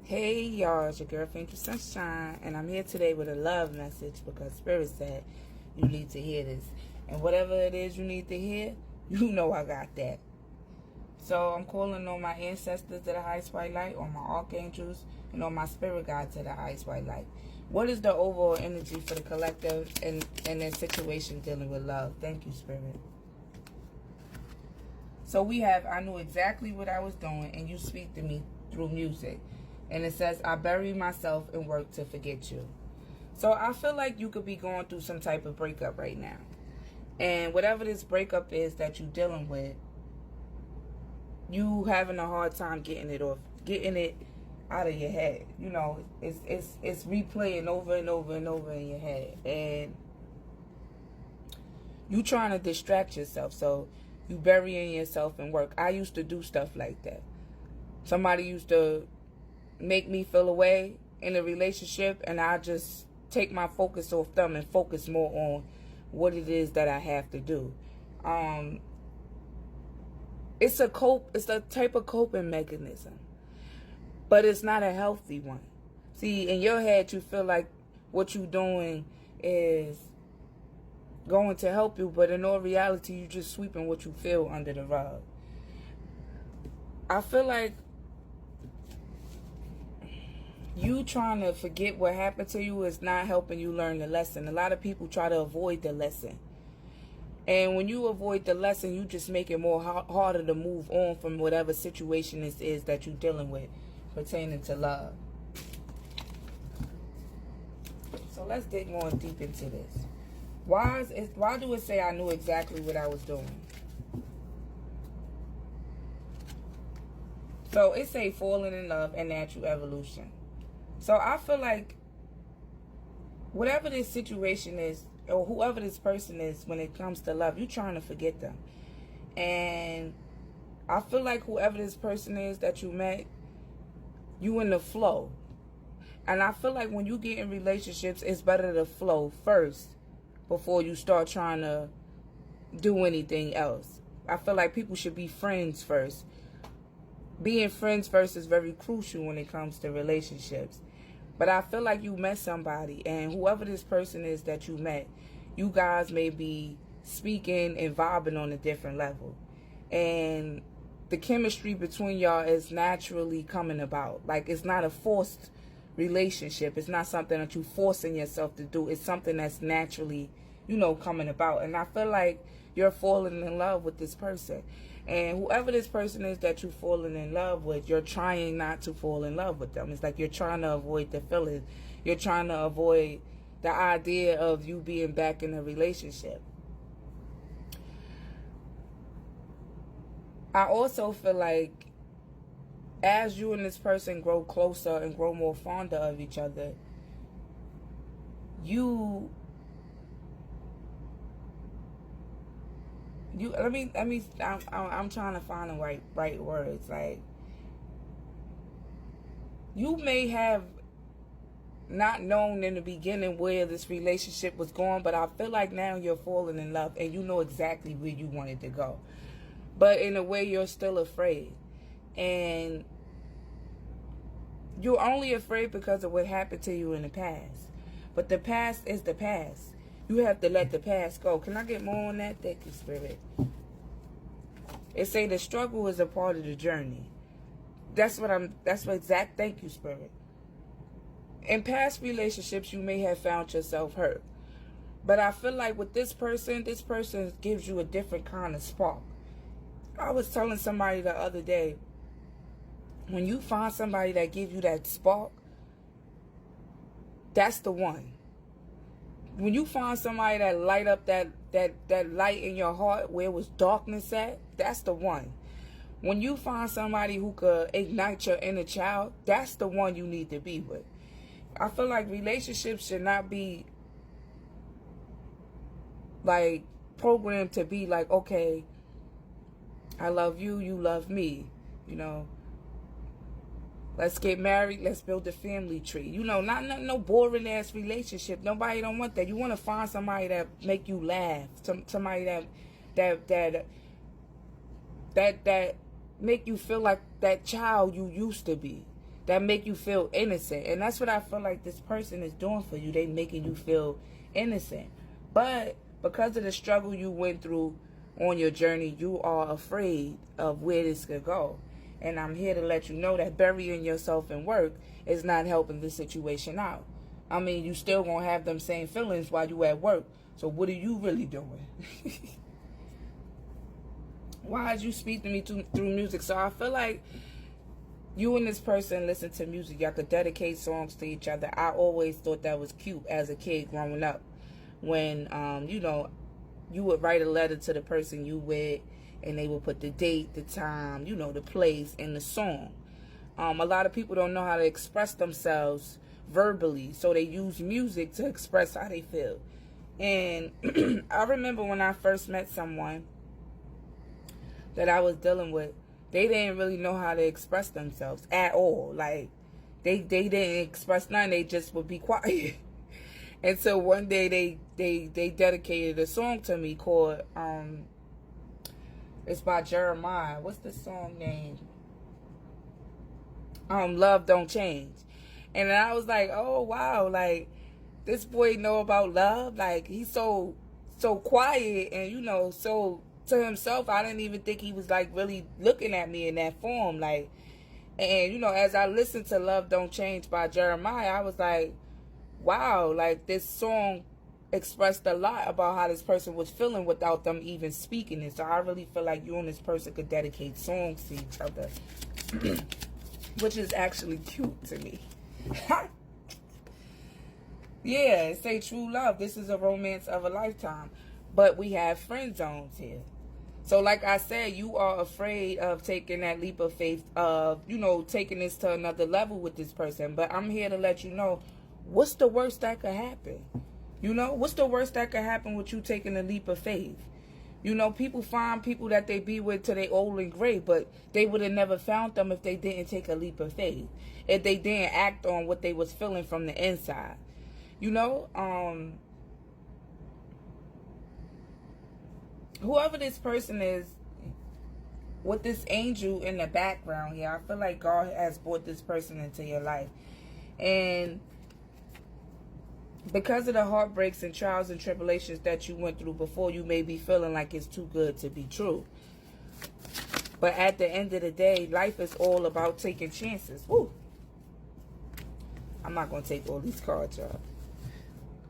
Hey y'all, it's your girl Angel Sunshine, and I'm here today with a love message because Spirit said you need to hear this. And whatever it is you need to hear, you know I got that. So I'm calling on my ancestors to the highest white light, on my archangels, and on my spirit guide to the highest white light. What is the overall energy for the collective in this situation dealing with love? Thank you, Spirit. So we have, I knew exactly what I was doing, and you speak to me through music. And it says, I bury myself and work to forget you. So I feel like you could be going through some type of breakup right now. And whatever this breakup is that you're dealing with, you having a hard time getting it off, getting it out of your head. You know, it's replaying over and over and over in your head. And you trying to distract yourself. So you burying yourself in work. I used to do stuff like that. Somebody used to make me feel away in a relationship, and I just take my focus off them and focus more on what it is that I have to do. It's a type of coping mechanism, but it's not a healthy one. See, in your head you feel like what you're doing is going to help you, but in all reality you're just sweeping what you feel under the rug. I feel like you trying to forget what happened to you is not helping you learn the lesson. A lot of people try to avoid the lesson. And when you avoid the lesson, you just make it more harder to move on from whatever situation this is that you're dealing with pertaining to love. So let's dig more deep into this. Why do it say I knew exactly what I was doing? So it say falling in love and natural evolution. So I feel like whatever this situation is, or whoever this person is when it comes to love, you're trying to forget them. And I feel like whoever this person is that you met, you in the flow. And I feel like when you get in relationships, it's better to flow first before you start trying to do anything else. I feel like people should be friends first. Being friends first is very crucial when it comes to relationships. But I feel like you met somebody, and whoever this person is that you met, you guys may be speaking and vibing on a different level. And the chemistry between y'all is naturally coming about. Like, it's not a forced relationship. It's not something that you're forcing yourself to do. It's something that's naturally, coming about. And I feel like you're falling in love with this person. And whoever this person is that you're falling in love with, you're trying not to fall in love with them. It's like you're trying to avoid the feeling. You're trying to avoid the idea of you being back in a relationship. I also feel like as you and this person grow closer and grow more fonder of each other, I'm trying to find the right words. Like, you may have not known in the beginning where this relationship was going, but I feel like now you're falling in love and you know exactly where you wanted to go. But in a way, you're still afraid. And you're only afraid because of what happened to you in the past. But the past is the past. You have to let the past go. Can I get more on that? Thank you, Spirit. It say the struggle is a part of the journey. Thank you, Spirit. In past relationships, you may have found yourself hurt. But I feel like with this person gives you a different kind of spark. I was telling somebody the other day, when you find somebody that gives you that spark, that's the one. When you find somebody that light up that light in your heart where it was darkness at, that's the one. When you find somebody who could ignite your inner child, that's the one you need to be with. I feel like relationships should not be like programmed to be like, okay, I love you, you love me, let's get married, let's build a family tree. Not no boring ass relationship. Nobody don't want that. You want to find somebody that make you laugh, somebody that make you feel like that child you used to be. that make you feel innocent. And that's what I feel like this person is doing for you. They making you feel innocent. But because of the struggle you went through on your journey, you are afraid of where this could go. And I'm here to let you know that burying yourself in work is not helping the situation out. I mean, you still gonna have them same feelings while you at work. So what are you really doing? Why did you speak to me through music? So I feel like you and this person listen to music. Y'all could dedicate songs to each other. I always thought that was cute as a kid growing up. When, you know, you would write a letter to the person you with, and they would put the date, the time, you know, the place, and the song. A lot of people don't know how to express themselves verbally, so they use music to express how they feel. And I remember when I first met someone that I was dealing with, they didn't really know how to express themselves at all. Like, they didn't express nothing. They just would be quiet. And so one day they dedicated a song to me called, it's by Jeremiah. What's the song name? Love Don't Change. And I was like, oh, wow, like, this boy know about love. Like, he's so quiet and, you know, so to himself. I didn't even think he was, like, really looking at me in that form. Like, and, you know, as I listened to Love Don't Change by Jeremiah, I was like, wow, like, this song expressed a lot about how this person was feeling without them even speaking it. So I really feel like you and this person could dedicate songs to each other, which is actually cute to me. Yeah, say true love. This is a romance of a lifetime. But we have friend zones here. So like I said, you are afraid of taking that leap of faith of, you know, taking this to another level with this person. But I'm here to let you know, what's the worst that could happen? You know, what's the worst that could happen with you taking a leap of faith? You know, people find people that they be with till they old and gray, but they would have never found them if they didn't take a leap of faith. If they didn't act on what they was feeling from the inside. You know, whoever this person is, with this angel in the background here, I feel like God has brought this person into your life. And because of the heartbreaks and trials and tribulations that you went through before, you may be feeling like it's too good to be true. But at the end of the day, life is all about taking chances. Woo! I'm not going to take all these cards, y'all.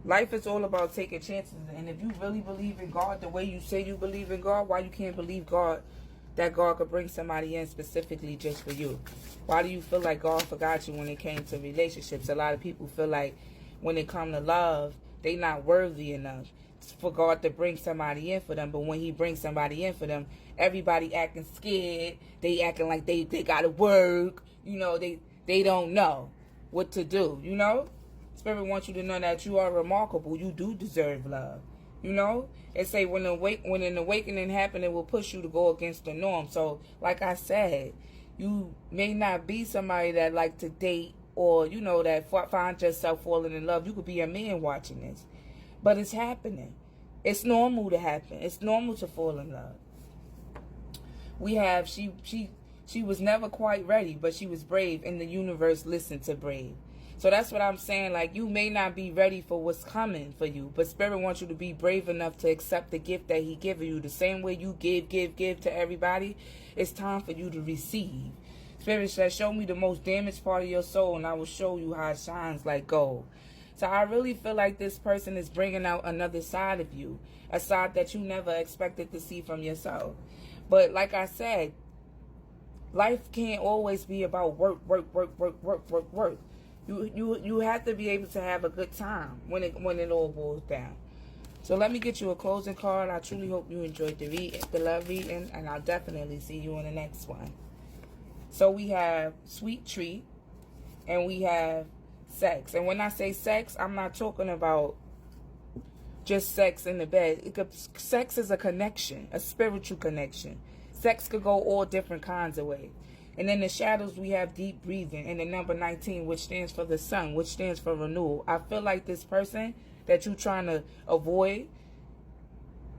Life is all about taking chances. And if you really believe in God the way you say you believe in God, why you can't believe God, that God could bring somebody in specifically just for you? Why do you feel like God forgot you when it came to relationships? A lot of people feel like when it comes to love, they not worthy enough for God to bring somebody in for them. But when he brings somebody in for them, everybody acting scared. They acting like they got to work. You know, they don't know what to do, you know? Spirit wants you to know that you are remarkable. You do deserve love. You know? It say when an awakening happens, it will push you to go against the norm. So, like I said, you may not be somebody that like to date or, you know, that find yourself falling in love. You could be a man watching this. But it's happening. It's normal to happen. It's normal to fall in love. We have, she was never quite ready, but she was brave, and the universe listened to brave. So that's what I'm saying. Like, you may not be ready for what's coming for you, but Spirit wants you to be brave enough to accept the gift that he given you. The same way you give to everybody, it's time for you to receive. Spirit says, show me the most damaged part of your soul, and I will show you how it shines like gold. So I really feel like this person is bringing out another side of you, a side that you never expected to see from yourself. But like I said, life can't always be about work. You have to be able to have a good time when it all boils down. So let me get you a closing card. I truly hope you enjoyed the love reading, and I'll definitely see you in the next one. So we have Sweet Treat, and we have sex. And when I say sex, I'm not talking about just sex in the bed. Sex is a connection, a spiritual connection. Sex could go all different kinds of ways. And in the shadows, we have deep breathing. And the number 19, which stands for the sun, which stands for renewal. I feel like this person that you're trying to avoid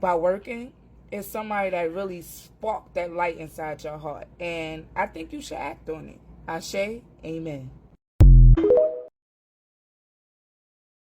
by working is somebody that really sparked that light inside your heart. And I think you should act on it. Ashe, amen.